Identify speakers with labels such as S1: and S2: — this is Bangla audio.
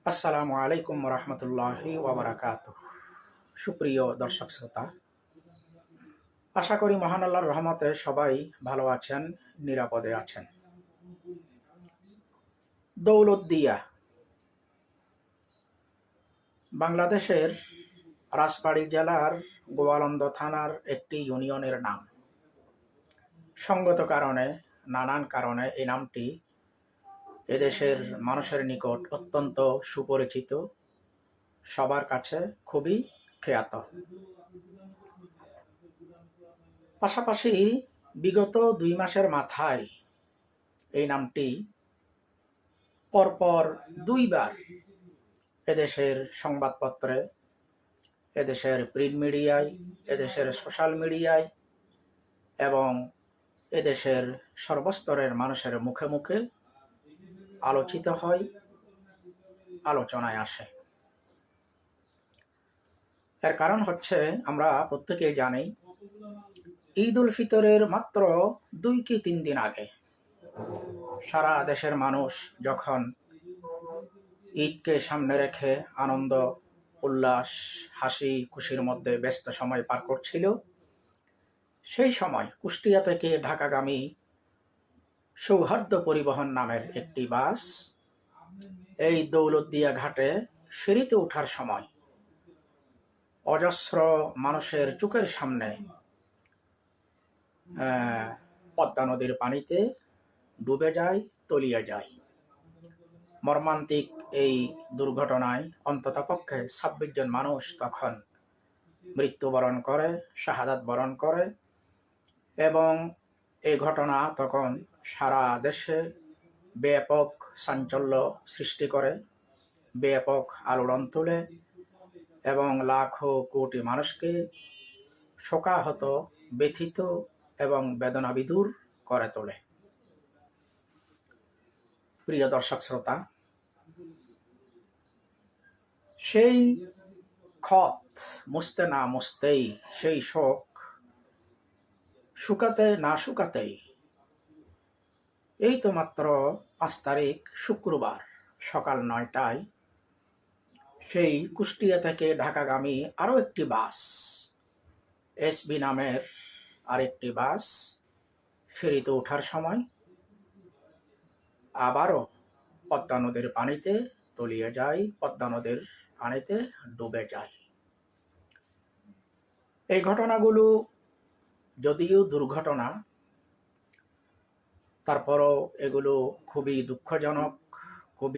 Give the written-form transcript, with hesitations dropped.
S1: আসসালামু আলাইকুম রহমতুল্লাহি ওয়াবারাকাতুহ। সুপ্রিয় দর্শক শ্রোতা, আশা করি মহান আল্লাহর রহমতে সবাই ভালো আছেন, নিরাপদে আছেন। দৌলতদিয়া বাংলাদেশের রাজবাড়ী জেলার গোয়ালন্দ থানার একটি ইউনিয়নের নাম। সঙ্গত কারণে, নানান কারণে এই নামটি এদেশের মানুষের নিকট অত্যন্ত সুপরিচিত, সবার কাছে খুবই খ্যাত। পাশাপাশি বিগত 2 মাসের মাথায় এই নামটি পরপর 2 বার এদেশের সংবাদপত্রে, এদেশের প্রিন্ট মিডিয়ায়, এদেশের সোশ্যাল মিডিয়ায় এবং এদেশের সর্বস্তরের মানুষের মুখে মুখে আলোচিত হয়, আলোচনায় আসে। এর কারণ হচ্ছে, আমরা প্রত্যেকেই জানি, ঈদ উল ফিতরের মাত্র 2 কি 3 দিন আগে সারা দেশের মানুষ যখন ঈদকে সামনে রেখে আনন্দ, উল্লাস, হাসি খুশির মধ্যে ব্যস্ত সময় পার করছিল, সেই সময় কুষ্টিয়া থেকে ঢাকাগামী সৌহার্দ্য পরিবহন নামের একটি বাস এই দৌলতদিয়া ঘাটে ফেরিতে ওঠার সময় অজস্র মানুষের চোখের সামনে পদ্মা নদীর পানিতে ডুবে যায়, তলিয়ে যায়। মর্মান্তিক এই দুর্ঘটনায় অন্ততপক্ষে 26 জন মানুষ তখন মৃত্যুবরণ করে, শাহাদাত বরণ করে এবং এই ঘটনা তখন সারা দেশে ব্যাপক চাঞ্চল্য সৃষ্টি করে, ব্যাপক আলোড়ন তোলে এবং লাখো কোটি মানুষকে শোকাহত, ব্যথিত এবং বেদনাবিধুর করে তোলে। প্রিয় দর্শক শ্রোতা, সেই ক্ষত মুছতে না মুছতেই, সেই শোক শুকাতে না শুকাতেই এই তো মাত্র 5 তারিখ শুক্রবার সকাল 9টায় সেই কুষ্টিয়া থেকে ঢাকাগামী আরও একটি বাস, এসবি নামের আরেকটি বাস ফেরিতে ওঠার সময় আবারও পদ্মা নদীর পানিতে তলিয়ে যায়, পদ্মা নদীর পানিতে ডুবে যায়। এই ঘটনাগুলো যদিও দুর্ঘটনা, তারপরও এগুলো খুবই দুঃখজনক,